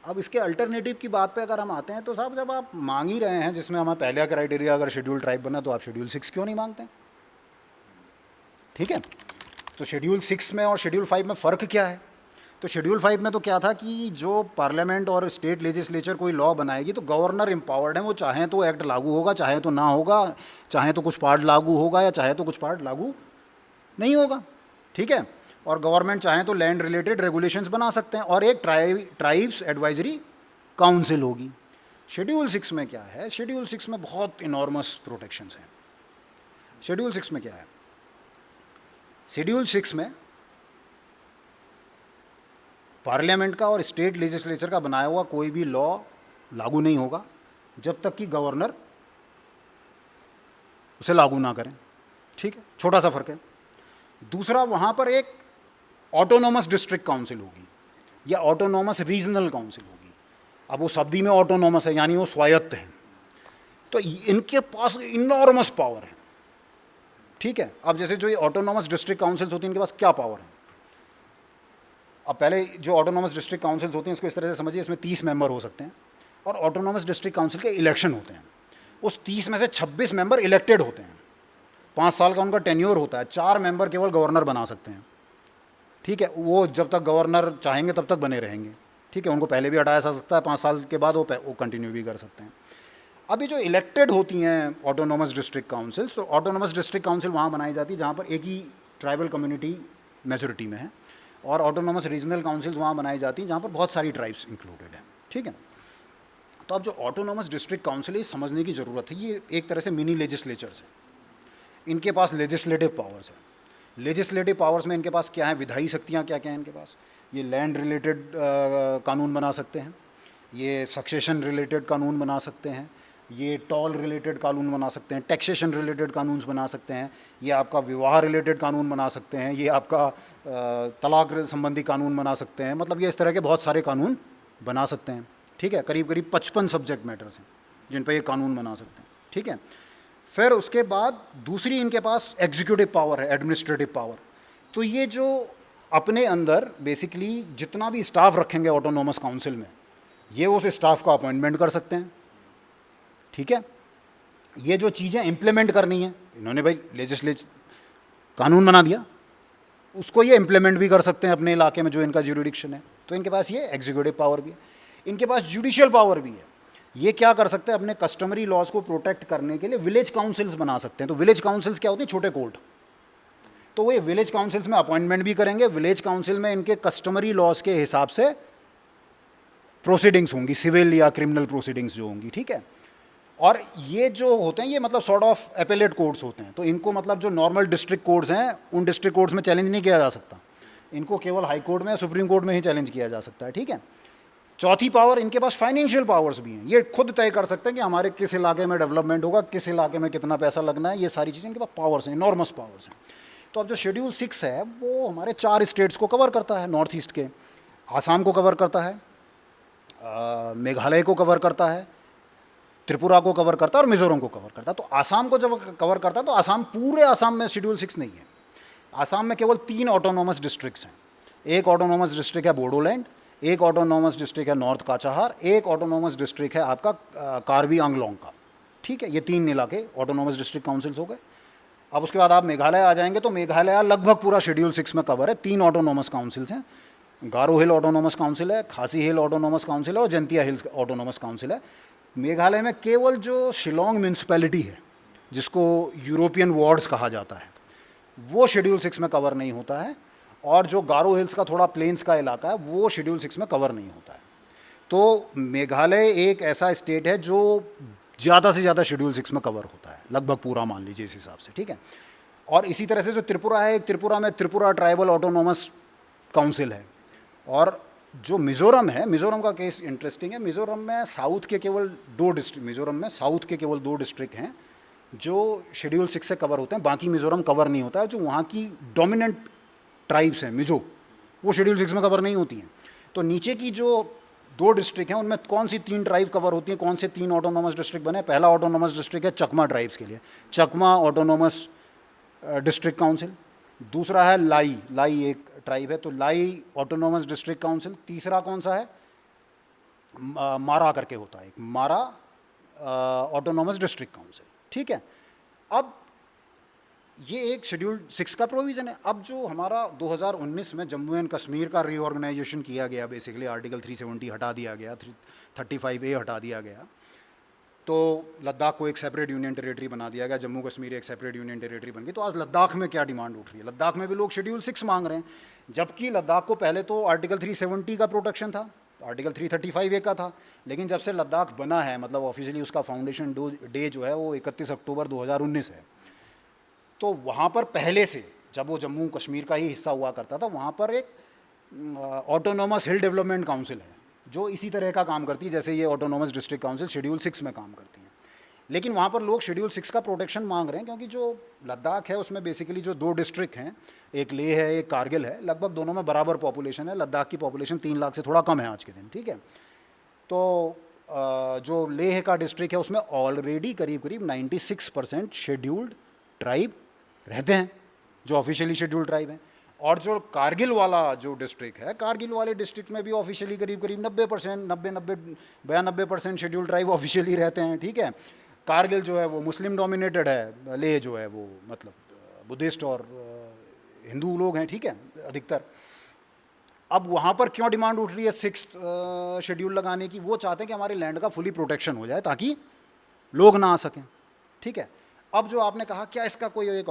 अब इसके अल्टरनेटिव की बात पे अगर हम आते हैं तो साहब जब आप मांग ही रहे हैं, जिसमें हमारा पहला क्राइटेरिया अगर शेड्यूल ट्राइब बना, तो आप शेड्यूल 6 क्यों नहीं मांगते हैं? ठीक है, तो शेड्यूल 6 में और शेड्यूल 5 में फ़र्क क्या है? तो शेड्यूल 5 में तो क्या था कि जो पार्लियामेंट और स्टेट लेजिस्लेचर कोई लॉ बनाएगी तो गवर्नर एम्पावर्ड है, वो चाहें तो एक्ट लागू होगा, चाहे तो ना होगा, चाहे तो कुछ पार्ट लागू होगा या चाहे तो कुछ पार्ट लागू नहीं होगा। ठीक है, और गवर्नमेंट चाहे तो लैंड रिलेटेड रेगुलेशंस बना सकते हैं, और एक ट्राइब्स एडवाइजरी काउंसिल होगी। शेड्यूल 6 में क्या है? शेड्यूल 6 में बहुत इनॉर्मस प्रोटेक्शंस हैं। शेड्यूल 6 में क्या है? शेड्यूल 6 में पार्लियामेंट का और स्टेट लेजिस्लेचर का बनाया हुआ कोई भी लॉ लागू नहीं होगा जब तक कि गवर्नर उसे लागू ना करें। ठीक है, छोटा सा फर्क है। दूसरा, वहाँ पर एक ऑटोनोमस डिस्ट्रिक्ट काउंसिल होगी या ऑटोनोमस रीजनल काउंसिल होगी। अब वो शब्दी में ऑटोनोमस है, यानी वो स्वायत्त है, तो इनके पास इनॉर्मस पावर है। ठीक है, अब जैसे जो ये ऑटोनोमस डिस्ट्रिक्ट काउंसिल्स होती हैं, इनके पास क्या पावर है? अब पहले जो ऑटोनोमस डिस्ट्रिक्ट काउंसिल्स होती हैं, इसको इस तरह से समझिए, इसमें 30 मेंबर हो सकते हैं और ऑटोनोमस डिस्ट्रिक्ट काउंसिल के इलेक्शन होते हैं। उस 30 में से 26 मेंबर इलेक्टेड होते हैं, 5 साल का उनका टेन्योर होता है। 4 मेंबर केवल गवर्नर बना सकते हैं। ठीक है, वो जब तक गवर्नर चाहेंगे तब तक बने रहेंगे। ठीक है, उनको पहले भी हटाया जा सकता है, 5 साल के बाद वो कंटिन्यू भी कर सकते हैं। अभी जो इलेक्टेड होती हैं ऑटोनोमस डिस्ट्रिक्ट काउंसिल्स, तो ऑटोनोमस डिस्ट्रिक्ट काउंसिल वहाँ बनाई जाती है जहाँ पर एक ही ट्राइबल कम्युनिटी मेजोरिटी में है, और ऑटोनोमस रीजनल काउंसिल्स वहाँ बनाई जाती हैं जहाँ पर बहुत सारी ट्राइब्स इंक्लूडेड हैं। ठीक है, तो अब जो ऑटोनोमस डिस्ट्रिक्ट काउंसिल है, समझने की ज़रूरत है, ये एक तरह से मिनी लेजिस्लेचर्स है। इनके पास लेजिस्लेटिव पावर्स है। लेजिस्लेटिव पावर्स में इनके पास क्या है? विधायी शक्तियाँ क्या क्या हैं इनके पास? ये लैंड रिलेटेड कानून बना सकते हैं, ये सक्सेशन रिलेटेड कानून बना सकते हैं, ये टॉल रिलेटेड कानून बना सकते हैं, टैक्सेशन रिलेटेड कानून बना सकते हैं, ये आपका विवाह रिलेटेड कानून बना सकते हैं, ये आपका तलाक संबंधी कानून बना सकते हैं। मतलब ये इस तरह के बहुत सारे कानून बना सकते हैं। ठीक है, करीब करीब 55 सब्जेक्ट मैटर्स हैं जिन पर ये कानून बना सकते हैं। ठीक है, फिर उसके बाद दूसरी इनके पास एग्जीक्यूटिव पावर है, एडमिनिस्ट्रेटिव पावर। तो ये जो अपने अंदर बेसिकली जितना भी स्टाफ रखेंगे ऑटोनोमस काउंसिल में, ये उस स्टाफ का अपॉइंटमेंट कर सकते हैं। ठीक है, ये जो चीज़ें इम्प्लीमेंट करनी है, इन्होंने भाई लेजिस्लेचर कानून बना दिया, उसको ये इम्प्लीमेंट भी कर सकते हैं अपने इलाके में जो इनका ज्यूरिडिक्शन है। तो इनके पास ये एग्जीक्यूटिव पावर भी है। इनके पास जुडिशियल पावर भी है। ये क्या कर सकते हैं? अपने कस्टमरी लॉज को प्रोटेक्ट करने के लिए विलेज काउंसिल्स बना सकते हैं। तो विलेज काउंसिल्स क्या होते हैं? छोटे कोर्ट। तो वो ये विलेज काउंसिल्स में अपॉइंटमेंट भी करेंगे। विलेज काउंसिल में इनके कस्टमरी लॉज के हिसाब से प्रोसीडिंग्स होंगी, सिविल या क्रिमिनल प्रोसीडिंग्स जो होंगी। ठीक है, और ये जो होते हैं ये मतलब सॉर्ट ऑफ एपेलेट कोर्ट्स होते हैं। तो इनको मतलब जो नॉर्मल डिस्ट्रिक्ट कोर्ट्स हैं, उन डिस्ट्रिक्ट कोर्ट्स में चैलेंज नहीं किया जा सकता। इनको केवल हाई कोर्ट में, सुप्रीम कोर्ट में ही चैलेंज किया जा सकता है। ठीक है, चौथी पावर, इनके पास फाइनेंशियल पावर्स भी हैं। ये खुद तय कर सकते हैं कि हमारे किस इलाके में डेवलपमेंट होगा, किस इलाके में कितना पैसा लगना है। ये सारी चीज़ें इनके पास पावर्स हैं, इनॉर्मस पावर्स हैं। तो अब जो शेड्यूल 6 है वो हमारे 4 स्टेट्स को कवर करता है नॉर्थ ईस्ट के। आसाम को कवर करता है, मेघालय को कवर करता है, त्रिपुरा को कवर करता है और मिजोरम को कवर करता है। तो आसाम को जब कवर करता है तो आसाम, पूरे आसाम में शेड्यूल 6 नहीं है। आसाम में केवल 3 ऑटोनोमस डिस्ट्रिक्ट्स हैं। एक ऑटोनोमस डिस्ट्रिक्ट है बोडोलैंड, एक ऑटोनोमस डिस्ट्रिक्ट है नॉर्थ काचाहार, एक ऑटोनोमस डिस्ट्रिक्ट है आपका कार्बी आंगलोंग का। ठीक है, ये 3 इलाके ऑटोनोमस डिस्ट्रिक्ट काउंसिल्स हो गए। अब उसके बाद आप मेघालय आ जाएंगे तो मेघालय लगभग पूरा शेड्यूल 6 में कवर है। 3 ऑटोनोमस काउंसिल्स हैं, गारो हिल ऑटोनोमस काउंसिल है, खासी हिल ऑटोनोमस काउंसिल है और जंतिया हिल्स ऑटोनोमस काउंसिल है। मेघालय में केवल जो शिलोंग म्यूनसिपैलिटी है, जिसको यूरोपियन वार्ड्स कहा जाता है, वो शेड्यूल 6 में कवर नहीं होता है, और जो गारो हिल्स का थोड़ा प्लेन्स का इलाका है वो शेड्यूल 6 में कवर नहीं होता है। तो मेघालय एक ऐसा स्टेट है जो ज़्यादा से ज़्यादा शेड्यूल 6 में कवर होता है, लगभग पूरा मान लीजिए इस हिसाब से। ठीक है, और इसी तरह से जो त्रिपुरा है, त्रिपुरा में त्रिपुरा ट्राइबल ऑटोनोमस काउंसिल है। और जो मिज़ोरम है, मिज़ोरम का केस इंटरेस्टिंग है। मिज़ोरम में साउथ के केवल 2 डिस्ट्रिक्ट, मिज़ोरम में साउथ के केवल 2 डिस्ट्रिक्ट हैं जो शेड्यूल 6 से कवर होते हैं, बाकी मिज़ोरम कवर नहीं होता है। जो वहाँ की डोमिनेंट ट्राइब्स हैं मिज़ो, वो शेड्यूल 6 में कवर नहीं होती हैं। तो नीचे की जो 2 डिस्ट्रिक्ट हैं उनमें कौन सी 3 ट्राइब कवर होती हैं, कौन से 3 ऑटोनोमस डिस्ट्रिक्ट बने? पहला ऑटोनोमस डिस्ट्रिक्ट है चकमा ट्राइब्स के लिए, चकमा ऑटोनोमस डिस्ट्रिक्ट काउंसिल। दूसरा है लाई, लाई एक ट्राइब है तो लाई ऑटोनोमस डिस्ट्रिक्ट काउंसिल। तीसरा कौन सा है? मारा करके होता है, एक मारा ऑटोनॉमस डिस्ट्रिक्ट काउंसिल, ठीक है। अब ये एक शेड्यूल 6 का प्रोविज़न है। अब जो हमारा 2019 में जम्मू एंड कश्मीर का रीऑर्गेनाइजेशन किया गया, बेसिकली आर्टिकल 370 हटा दिया गया, 35A हटा दिया गया, तो लद्दाख को एक सेपरेट यूनियन टेरेटरी बना दिया गया, जम्मू कश्मीर एक सेपरेट यूनियन टेरेटरी बन गई। तो आज लद्दाख में क्या डिमांड उठ रही है? लद्दाख में भी लोग शेड्यूल 6 मांग रहे हैं, जबकि लद्दाख को पहले तो आर्टिकल 370 का प्रोटेक्शन था, आर्टिकल 335A का था। लेकिन जब से लद्दाख बना है, मतलब ऑफिशियली उसका फाउंडेशन डे जो है वो 31 अक्टूबर 2019 है, तो वहाँ पर पहले से जब वो जम्मू कश्मीर का ही हिस्सा हुआ करता था, वहाँ पर एक ऑटोनॉमस हिल डेवलपमेंट काउंसिल है जो इसी तरह का काम करती है जैसे ये ऑटोनॉमस डिस्ट्रिक्ट काउंसिल शेड्यूल 6 में काम करती है। लेकिन वहाँ पर लोग शेड्यूल 6 का प्रोटेक्शन मांग रहे हैं, क्योंकि जो लद्दाख है उसमें बेसिकली जो 2 डिस्ट्रिक्ट हैं, एक लेह है एक कारगिल है, लगभग दोनों में बराबर पॉपुलेशन है। लद्दाख की पॉपुलेशन 3 लाख से थोड़ा कम है आज के दिन, ठीक है। तो जो लेह का डिस्ट्रिक्ट है उसमें ऑलरेडी करीब करीब 96% शेड्यूल्ड ट्राइब रहते हैं, जो ऑफिशियली शेड्यूल्ड ट्राइब हैं। और जो कारगिल वाला जो डिस्ट्रिक्ट है, कारगिल वाले डिस्ट्रिक्ट में भी ऑफिशियली करीब करीब 92% शेड्यूल्ड ट्राइब ऑफिशियली रहते हैं, ठीक है। कारगिल जो है वो मुस्लिम डोमिनेटेड है, लेह जो है वो मतलब बुद्धिस्ट और हिंदू लोग हैं, ठीक है, अधिकतर। अब वहाँ पर क्यों डिमांड उठ रही है 6th शेड्यूल लगाने की? वो चाहते हैं कि हमारे लैंड का फुली प्रोटेक्शन हो जाए ताकि लोग ना आ सकें, ठीक है। अब जो आपने कहा क्या इसका कोई एक